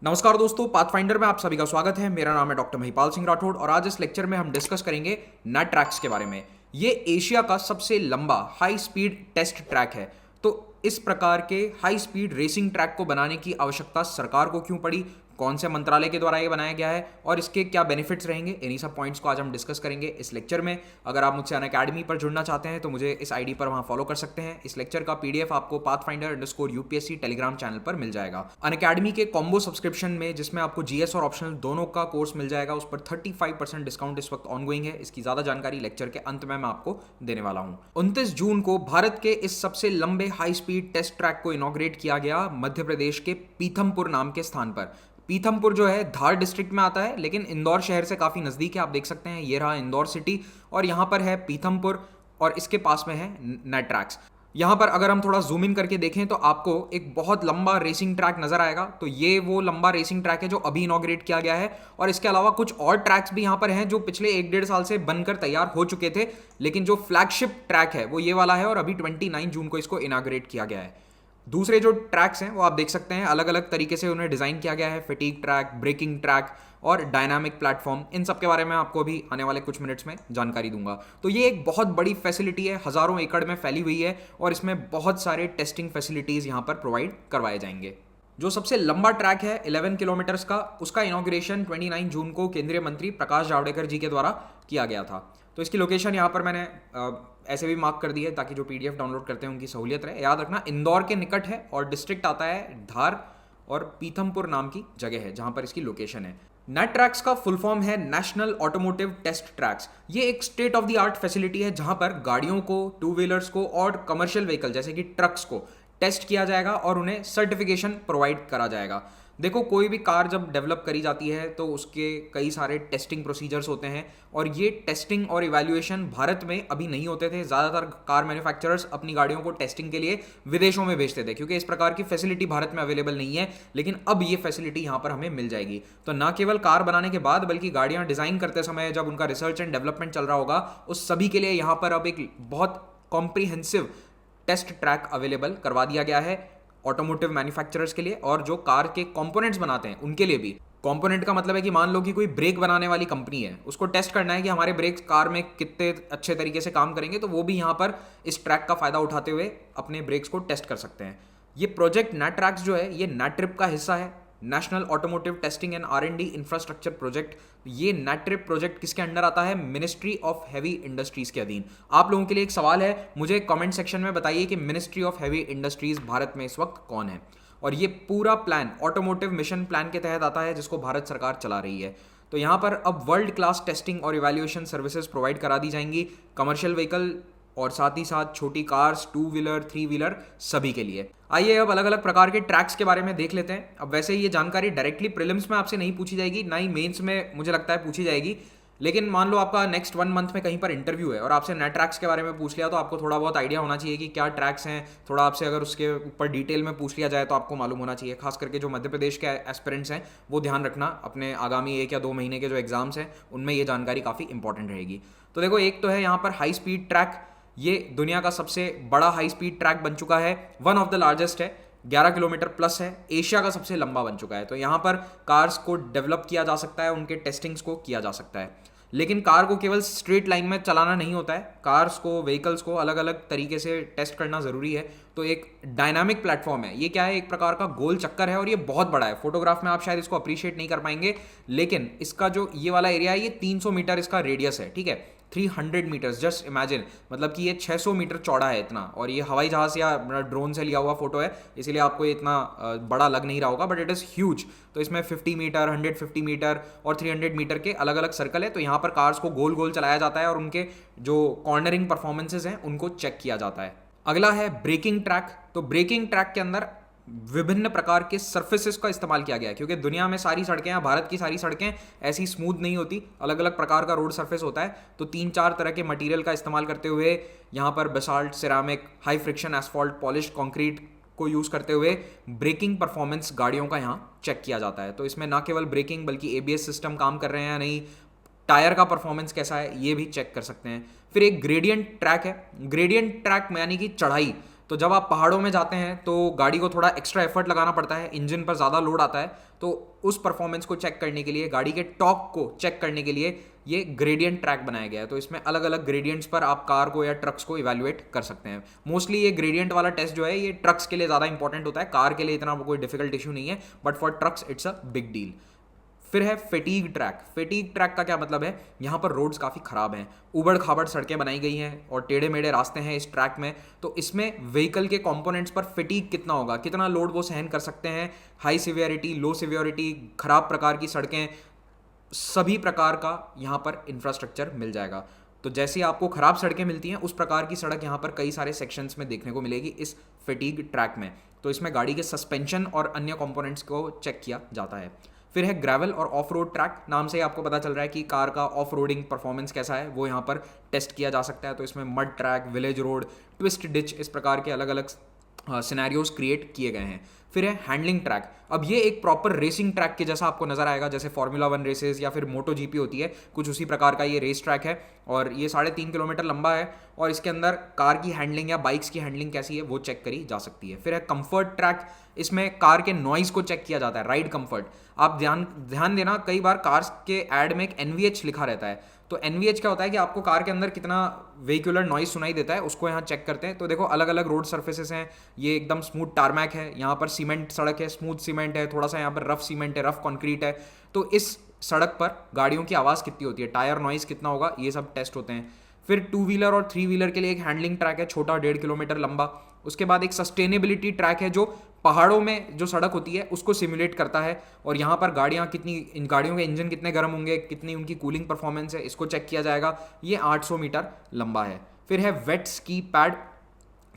नमस्कार दोस्तों, पाथफाइंडर में आप सभी का स्वागत है। मेरा नाम है डॉक्टर महिपाल सिंह राठौड़ और आज इस लेक्चर में हम डिस्कस करेंगे नेट ट्रैक्स के बारे में। ये एशिया का सबसे लंबा हाई स्पीड टेस्ट ट्रैक है। तो इस प्रकार के हाई स्पीड रेसिंग ट्रैक को बनाने की आवश्यकता सरकार को क्यों पड़ी, कौन से मंत्रालय के द्वारा ये बनाया गया है और इसके क्या बेनिफिट्स रहेंगे, इन्हीं सब पॉइंट्स को आज हम डिस्कस करेंगे इस लेक्चर में। अगर आप मुझसे अनअकैडमी पर जुड़ना चाहते हैं तो मुझे इस आईडी पर वहां फॉलो कर सकते हैं। इस लेक्चर का पीडीएफ आपको pathfinder_UPSC टेलीग्राम चैनल पर मिल जाएगा। अनअकैडमी के कॉम्बो सब्सक्रिप्शन में जिसमें आपको जीएस और ऑप्शनल दोनों का कोर्स मिल जाएगा, उस पर 35% डिस्काउंट इस वक्त ऑनगोइंग है। इसकी ज्यादा जानकारी लेक्चर के अंत में मैं आपको देने वाला हूं। 29 जून को भारत के इस सबसे लंबे हाई स्पीड टेस्ट ट्रैक को इनॉग्रेट किया गया मध्य प्रदेश के पीथमपुर नाम के स्थान पर। पीथमपुर जो है धार डिस्ट्रिक्ट में आता है, लेकिन इंदौर शहर से काफ़ी नज़दीक है। आप देख सकते हैं ये रहा इंदौर सिटी और यहाँ पर है पीथमपुर और इसके पास में है नेट ट्रैक्स। यहाँ पर अगर हम थोड़ा जूम इन करके देखें तो आपको एक बहुत लंबा रेसिंग ट्रैक नजर आएगा। तो ये वो लंबा रेसिंग ट्रैक है जो अभी इनॉग्रेट किया गया है और इसके अलावा कुछ और ट्रैक्स भी यहाँ पर हैं जो पिछले 1-1.5 साल से बनकर तैयार हो चुके थे, लेकिन जो फ्लैगशिप ट्रैक है वो ये वाला है और अभी 29 जून को इसको इनॉग्रेट किया गया है। दूसरे जो ट्रैक्स हैं वो आप देख सकते हैं, अलग अलग तरीके से उन्हें डिज़ाइन किया गया है। फटीग ट्रैक, ब्रेकिंग ट्रैक और डायनामिक प्लेटफॉर्म, इन सब के बारे में आपको अभी आने वाले कुछ मिनट्स में जानकारी दूंगा। तो ये एक बहुत बड़ी फैसिलिटी है, हज़ारों एकड़ में फैली हुई है और इसमें बहुत सारे टेस्टिंग फैसिलिटीज़ यहाँ पर प्रोवाइड करवाए जाएंगे। जो सबसे लंबा ट्रैक है 11 किलोमीटर्स का, उसका इनॉग्रेशन 29 जून को केंद्रीय मंत्री प्रकाश जावड़ेकर जी के द्वारा किया गया था। तो इसकी लोकेशन यहाँ पर मैंने ऐसे भी मार्क कर दी है ताकि जो पीडीएफ डाउनलोड करते हैं उनकी सहूलियत रहे। याद रखना इंदौर के निकट है और डिस्ट्रिक्ट आता है धार और पीथमपुर नाम की जगह है जहाँ पर इसकी लोकेशन है। नेट ट्रैक्स का फुल फॉर्म है नेशनल ऑटोमोटिव टेस्ट ट्रैक्स। ये एक state of the art facility है जहाँ पर गाड़ियों को, टू व्हीलर्स को और कमर्शियल व्हीकल जैसे कि ट्रक्स को टेस्ट किया जाएगा और उन्हें सर्टिफिकेशन प्रोवाइड करा जाएगा। देखो, कोई भी कार जब डेवलप करी जाती है तो उसके कई सारे टेस्टिंग प्रोसीजर्स होते हैं और ये टेस्टिंग और इवैल्यूएशन भारत में अभी नहीं होते थे। ज़्यादातर कार मैन्युफैक्चरर्स अपनी गाड़ियों को टेस्टिंग के लिए विदेशों में भेजते थे क्योंकि इस प्रकार की फैसिलिटी भारत में अवेलेबल नहीं है, लेकिन अब ये फैसिलिटी यहाँ पर हमें मिल जाएगी। तो ना केवल कार बनाने के बाद बल्कि गाड़ियाँ डिज़ाइन करते समय जब उनका रिसर्च एंड डेवलपमेंट चल रहा होगा, उस सभी के लिए यहाँ पर अब एक बहुत कॉम्प्रिहेंसिव टेस्ट ट्रैक अवेलेबल करवा दिया गया है ऑटोमोटिव मैन्युफैक्चरर्स के लिए और जो कार के कंपोनेंट्स बनाते हैं उनके लिए भी। कंपोनेंट का मतलब है कि मान लो कि कोई ब्रेक बनाने वाली कंपनी है, उसको टेस्ट करना है कि हमारे ब्रेक्स कार में कितने अच्छे तरीके से काम करेंगे, तो वो भी यहाँ पर इस ट्रैक का फायदा उठाते हुए अपने ब्रेक्स को टेस्ट कर सकते हैं। ये प्रोजेक्ट नेट ट्रैक्स जो है ये नेट ट्रिप का हिस्सा है, national automotive testing and R&D infrastructure project. ये नेट ट्रिप प्रोजेक्ट किसके अंडर आता है? मिनिस्ट्री ऑफ हैवी इंडस्ट्रीज के अधीन। आप लोगों के लिए एक सवाल है, मुझे कमेंट सेक्शन में बताइए कि ministry of heavy industries Bharat में इस वक्त कौन है। और ये पूरा प्लान ऑटोमोटिव मिशन प्लान के तहत आता है जिसको भारत सरकार चला रही है। तो यहाँ पर अब वर्ल्ड क्लास टेस्टिंग और इवैल्यूएशन सर्विसेज प्रोवाइड करा दी जाएंगी कमर्शियल व्हीकल और साथ ही साथ छोटी कार्स, 2 व्हीलर, 3 व्हीलर सभी के लिए। आइए अब अलग अलग प्रकार के ट्रैक्स के बारे में देख लेते हैं। अब वैसे ये जानकारी डायरेक्टली प्रीलिम्स में आपसे नहीं पूछी जाएगी, ना ही मेंस में मुझे लगता है पूछी जाएगी, लेकिन मान लो आपका नेक्स्ट 1 मंथ में कहीं पर इंटरव्यू है और आपसे नेट ट्रैक्स के बारे में पूछ लिया तो आपको थोड़ा बहुत आइडिया होना चाहिए कि क्या ट्रैक्स हैं। थोड़ा आपसे अगर उसके ऊपर डिटेल में पूछ लिया जाए तो आपको मालूम होना चाहिए। खास करके जो मध्य प्रदेश के एस्पिरेंट्स हैं वो ध्यान रखना, अपने आगामी 1 या 2 महीने के जो एग्जाम्स हैं उनमें ये जानकारी काफ़ी इंपॉर्टेंट रहेगी। तो देखो, एक तो है यहाँ पर हाई स्पीड ट्रैक। ये दुनिया का सबसे बड़ा हाई स्पीड ट्रैक बन चुका है, वन ऑफ द लार्जेस्ट है, 11 किलोमीटर प्लस है, एशिया का सबसे लंबा बन चुका है। तो यहाँ पर कार्स को डेवलप किया जा सकता है, उनके टेस्टिंग्स को किया जा सकता है। लेकिन कार को केवल स्ट्रेट लाइन में चलाना नहीं होता है, कार्स को, व्हीकल्स को अलग अलग तरीके से टेस्ट करना ज़रूरी है। तो एक डायनामिक प्लेटफॉर्म है, ये क्या है? एक प्रकार का गोल चक्कर है और ये बहुत बड़ा है। फोटोग्राफ में आप शायद इसको अप्रिशिएट नहीं कर पाएंगे, लेकिन इसका जो ये वाला एरिया है ये 300 मीटर इसका रेडियस है, ठीक है, 300 मीटर्स। जस्ट इमेजिन, मतलब कि ये 600 मीटर चौड़ा है इतना, और ये हवाई जहाज या ड्रोन से लिया हुआ फोटो है, इसीलिए आपको ये इतना बड़ा लग नहीं रहा होगा, बट इट इज़ ह्यूज। तो इसमें 50 मीटर, 150 मीटर और 300 मीटर के अलग अलग सर्कल है। तो यहाँ पर कार्स को गोल गोल चलाया जाता है और उनके जो कॉर्नरिंग परफॉर्मेंसेज हैं उनको चेक किया जाता है। अगला है ब्रेकिंग ट्रैक। तो ब्रेकिंग ट्रैक के अंदर विभिन्न प्रकार के सर्फेसेस का इस्तेमाल किया गया है क्योंकि दुनिया में सारी सड़कें या भारत की सारी सड़कें ऐसी स्मूथ नहीं होती, अलग अलग प्रकार का रोड सरफेस होता है। तो 3-4 तरह के मटेरियल का इस्तेमाल करते हुए यहाँ पर basalt, ceramic, high friction asphalt, polished concrete को यूज़ करते हुए ब्रेकिंग परफॉर्मेंस गाड़ियों का यहाँ चेक किया जाता है। तो इसमें ना केवल ब्रेकिंग बल्कि ABS सिस्टम काम कर रहे हैं या नहीं, टायर का परफॉर्मेंस कैसा है, ये भी चेक कर सकते हैं। फिर एक ग्रेडियंट ट्रैक है। ग्रेडियंट ट्रैक यानी कि चढ़ाई। तो जब आप पहाड़ों में जाते हैं तो गाड़ी को थोड़ा एक्स्ट्रा एफर्ट लगाना पड़ता है, इंजन पर ज़्यादा लोड आता है, तो उस परफॉर्मेंस को चेक करने के लिए, गाड़ी के टॉर्क को चेक करने के लिए ये ग्रेडियंट ट्रैक बनाया गया है। तो इसमें अलग अलग ग्रेडियंट्स पर आप कार को या ट्रक्स को इवैल्यूएट कर सकते हैं। मोस्टली ये ग्रेडियंट वाला टेस्ट जो है ये ट्रक्स के लिए ज़्यादा इंपॉर्टेंट होता है, कार के लिए इतना कोई डिफिकल्ट इशू नहीं है, but for trucks it's a big deal. फिर है फेटीग ट्रैक। फेटीग ट्रैक का क्या मतलब है, यहाँ पर रोड्स काफ़ी ख़राब हैं, उबड़ खाबड़ सड़कें बनाई गई हैं और टेढ़े मेढ़े रास्ते हैं इस ट्रैक में। तो इसमें व्हीकल के कंपोनेंट्स पर फेटीग कितना होगा, कितना लोड वो सहन कर सकते हैं, हाई सिवियरिटी, लो सिवियरिटी, खराब प्रकार की सड़कें, सभी प्रकार का यहाँ पर इंफ्रास्ट्रक्चर मिल जाएगा। तो जैसे आपको खराब सड़कें मिलती हैं उस प्रकार की सड़क यहाँ पर कई सारे सेक्शंस में देखने को मिलेगी इस फेटीग ट्रैक में। तो इसमें गाड़ी के सस्पेंशन और अन्य कंपोनेंट्स को चेक किया जाता है। फिर है ग्रेवल और ऑफ रोड ट्रैक। नाम से ही आपको पता चल रहा है कि कार का ऑफ रोडिंग परफॉर्मेंस कैसा है, वो यहाँ पर टेस्ट किया जा सकता है। तो इसमें mud track, village road, twist ditch, इस प्रकार के अलग अलग सिनेरियोज क्रिएट किए गए हैं। फिर है हैंडलिंग ट्रैक। अब ये एक प्रॉपर रेसिंग ट्रैक के जैसा आपको नजर आएगा, जैसे फॉर्मूला 1 रेसेस या फिर मोटो जीपी होती है, कुछ उसी प्रकार का ये रेस ट्रैक है और ये 3.5 किलोमीटर लंबा है और इसके अंदर कार की हैंडलिंग या बाइक्स की हैंडलिंग कैसी है वो चेक करी जा सकती है। फिर है कंफर्ट ट्रैक। इसमें कार के नॉइज को चेक किया जाता है, राइड कंफर्ट। आप ध्यान देना, कई बार कार्स के ऐड में एक NVH लिखा रहता है। तो NVH क्या होता है कि आपको कार के अंदर कितना व्हीकुलर नॉइज सुनाई देता है उसको यहाँ चेक करते हैं। तो देखो अलग अलग रोड सर्फेसेस हैं, ये एकदम स्मूथ टारमैक है, यहाँ पर सीमेंट सड़क है, स्मूथ सीमेंट है, थोड़ा सा यहाँ पर रफ सीमेंट है, रफ कंक्रीट है। तो इस सड़क पर गाड़ियों की आवाज़ कितनी होती है, टायर नॉइज कितना होगा, ये सब टेस्ट होते हैं। फिर 2 व्हीलर और 3 व्हीलर के लिए एक हैंडलिंग ट्रैक है, छोटा 1.5 किलोमीटर लंबा। उसके बाद एक सस्टेनेबिलिटी ट्रैक है जो पहाड़ों में जो सड़क होती है उसको सिमुलेट करता है और यहाँ पर गाड़ियाँ कितनी, इन गाड़ियों के इंजन कितने गर्म होंगे, कितनी उनकी कूलिंग परफॉर्मेंस है, इसको चेक किया जाएगा। ये 800 मीटर लंबा है। फिर है वेट स्की पैड।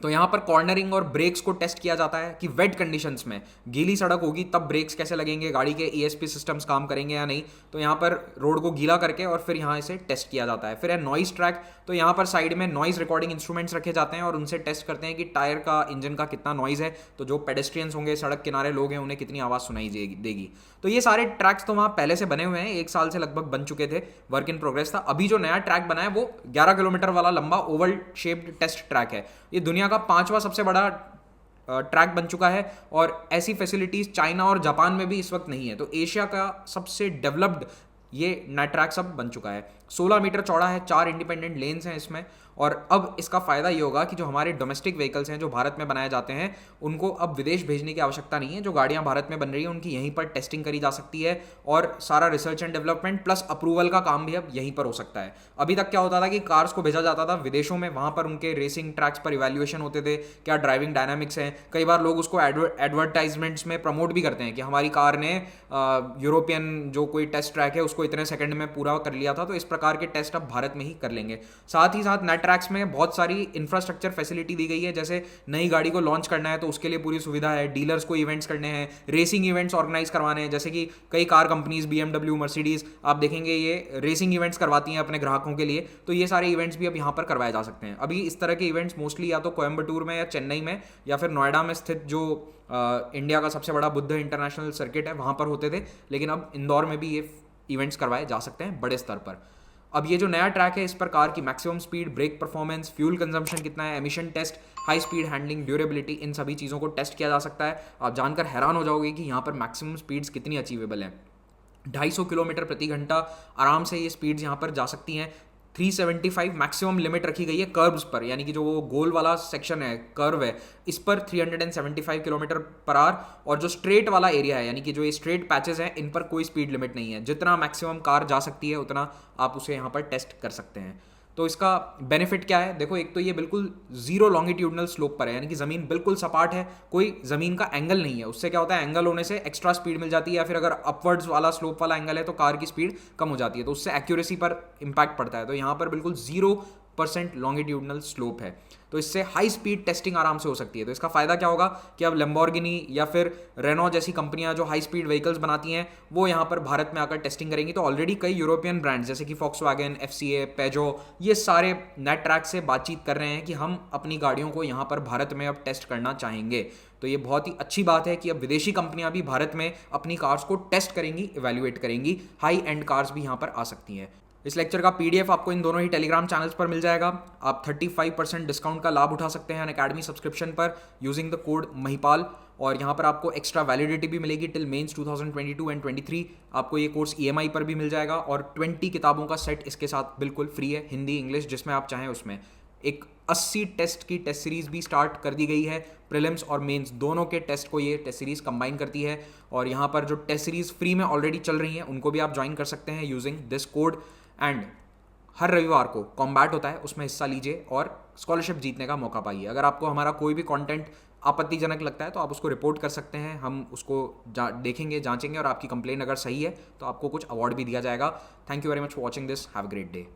तो यहाँ पर कॉर्नरिंग और ब्रेक्स को टेस्ट किया जाता है कि वेट कंडीशंस में, गीली सड़क होगी तब ब्रेक्स कैसे लगेंगे, गाड़ी के ESP सिस्टम्स काम करेंगे या नहीं। तो यहाँ पर रोड को गीला करके और फिर यहाँ से टेस्ट किया जाता है। फिर है नॉइस ट्रैक। तो यहाँ पर साइड में नॉइज रिकॉर्डिंग इंस्ट्रूमेंट्स रखे जाते हैं और उनसे टेस्ट करते हैं कि टायर का, इंजन का कितना नॉइज है, तो जो पेडेस्ट्रियंस होंगे, सड़क किनारे लोग हैं, उन्हें कितनी आवाज़ सुनाई देगी। तो ये सारे ट्रैक्स तो वहाँ पहले से बने हुए हैं, 1 साल से लगभग बन चुके थे, वर्क इन प्रोग्रेस था। अभी जो नया ट्रैक बना है वो 11 किलोमीटर वाला लंबा ओवल शेप्ड टेस्ट ट्रैक है। ये दुनिया का 5वां सबसे बड़ा ट्रैक बन चुका है और ऐसी फैसिलिटीज चाइना और जापान में भी इस वक्त नहीं है। तो एशिया का सबसे डेवलप्ड ये नया ट्रैक सब बन चुका है। 16 मीटर चौड़ा है, 4 इंडिपेंडेंट लेन्स हैं इसमें। और अब इसका फ़ायदा ये होगा कि जो हमारे डोमेस्टिक व्हीकल्स हैं जो भारत में बनाए जाते हैं उनको अब विदेश भेजने की आवश्यकता नहीं है। जो गाड़ियाँ भारत में बन रही हैं उनकी यहीं पर टेस्टिंग करी जा सकती है और सारा research and development plus approval का काम भी अब यहीं पर हो सकता है। अभी तक क्या होता था कि कार्स को भेजा जाता था विदेशों में, वहाँ पर उनके रेसिंग ट्रैक्स पर इवैल्यूएशन होते थे, क्या ड्राइविंग डायनामिक्स हैं। कई बार लोग उसको एडवर्टाइजमेंट्स में प्रमोट भी करते हैं कि हमारी कार ने यूरोपियन जो कोई टेस्ट ट्रैक है उसको इतने सेकंड में पूरा कर लिया था। तो इस प्रकार के टेस्ट अब भारत में ही कर लेंगे। साथ ही साथ नए ट्रैक्स में बहुत सारी इंफ्रास्ट्रक्चर फैसिलिटी दी गई है, जैसे नई गाड़ी को लॉन्च करना है तो उसके लिए पूरी सुविधा है, डीलर्स को इवेंट्स करने हैं, रेसिंग इवेंट्स ऑर्गेनाइज करवाने हैं। जैसे कि कई कार कंपनीज BMW, मर्सिडीज, आप देखेंगे ये रेसिंग इवेंट्स करवाती हैं अपने ग्राहकों के लिए। तो ये सारे इवेंट्स भी अब यहाँ पर करवाए जा सकते हैं। अभी इस तरह के इवेंट्स मोस्टली या तो कोयम्बटूर में या चेन्नई में या फिर नोएडा में स्थित जो इंडिया का सबसे बड़ा बुद्ध इंटरनेशनल सर्किट है वहाँ पर होते थे, लेकिन अब इंदौर में भी ये इवेंट्स करवाए जा सकते हैं बड़े स्तर पर। अब ये जो नया ट्रैक है इस पर कार की maximum speed, brake performance, fuel consumption कितना है, emission test, high speed handling, durability, इन सभी चीज़ों को टेस्ट किया जा सकता है। आप जानकर हैरान हो जाओगे कि यहाँ पर मैक्सिमम स्पीड्स कितनी अचीवेबल हैं। 250 किलोमीटर प्रति घंटा आराम से ये स्पीड्स यहाँ पर जा सकती हैं। 375 मैक्सिमम लिमिट रखी गई है कर्व्स पर, यानी कि जो वो गोल वाला सेक्शन है, कर्व है, इस पर 375 किलोमीटर पर आवर। और जो स्ट्रेट वाला एरिया है, यानी कि जो ये स्ट्रेट पैचेस हैं, इन पर कोई स्पीड लिमिट नहीं है। जितना मैक्सिमम कार जा सकती है उतना आप उसे यहाँ पर टेस्ट कर सकते हैं। तो इसका बेनिफिट क्या है, देखो एक तो ये बिल्कुल जीरो लॉन्गिट्यूडनल स्लोप पर है, यानी कि ज़मीन बिल्कुल सपाट है, कोई ज़मीन का एंगल नहीं है। उससे क्या होता है, एंगल होने से एक्स्ट्रा स्पीड मिल जाती है, या फिर अगर अपवर्ड्स वाला स्लोप वाला एंगल है तो कार की स्पीड कम हो जाती है, तो उससे एक्यूरेसी पर इंपैक्ट पड़ता है। तो यहाँ पर बिल्कुल 0% लॉन्गिट्यूडनल स्लोप है, तो इससे हाई स्पीड टेस्टिंग आराम से हो सकती है। तो इसका फायदा क्या होगा कि अब लैम्बोर्गिनी या फिर रेनो जैसी कंपनियां जो हाई स्पीड व्हीकल्स बनाती हैं वो यहाँ पर भारत में आकर टेस्टिंग करेंगी। तो ऑलरेडी कई यूरोपियन ब्रांड्स जैसे कि फॉक्सवैगन, FCA, पेजो, ये सारे नेट ट्रैक से बातचीत कर रहे हैं कि हम अपनी गाड़ियों को यहाँ पर भारत में अब टेस्ट करना चाहेंगे। तो ये बहुत ही अच्छी बात है कि अब विदेशी कंपनियां भी भारत में अपनी कार्स को टेस्ट करेंगी, इवैल्यूएट करेंगी, हाई एंड कार्स भी यहाँ पर आ सकती हैं। इस लेक्चर का पीडीएफ आपको इन दोनों ही टेलीग्राम चैनल्स पर मिल जाएगा। आप 35% डिस्काउंट का लाभ उठा सकते हैं अनअकैडमी सब्सक्रिप्शन पर यूजिंग द कोड महिपाल। और यहाँ पर आपको एक्स्ट्रा वैलिडिटी भी मिलेगी टिल मेंस 2022 एंड 23। आपको ये कोर्स ईएमआई पर भी मिल जाएगा और 20 किताबों का सेट इसके साथ बिल्कुल फ्री है, हिंदी इंग्लिश जिसमें आप चाहें उसमें। एक 80 टेस्ट की टेस्ट सीरीज भी स्टार्ट कर दी गई है, प्रीलिम्स और मेंस दोनों के टेस्ट को ये टेस्ट सीरीज कंबाइन करती है। और यहाँ पर जो टेस्ट सीरीज फ्री में ऑलरेडी चल रही हैं उनको भी आप ज्वाइन कर सकते हैं यूजिंग दिस कोड। एंड हर रविवार को कॉम्बैट होता है, उसमें हिस्सा लीजिए और स्कॉलरशिप जीतने का मौका पाइए। अगर आपको हमारा कोई भी कंटेंट आपत्तिजनक लगता है तो आप उसको रिपोर्ट कर सकते हैं, हम उसको देखेंगे, जांचेंगे और आपकी कंप्लेन अगर सही है तो आपको कुछ अवार्ड भी दिया जाएगा। Thank you very much for watching this, have a great day.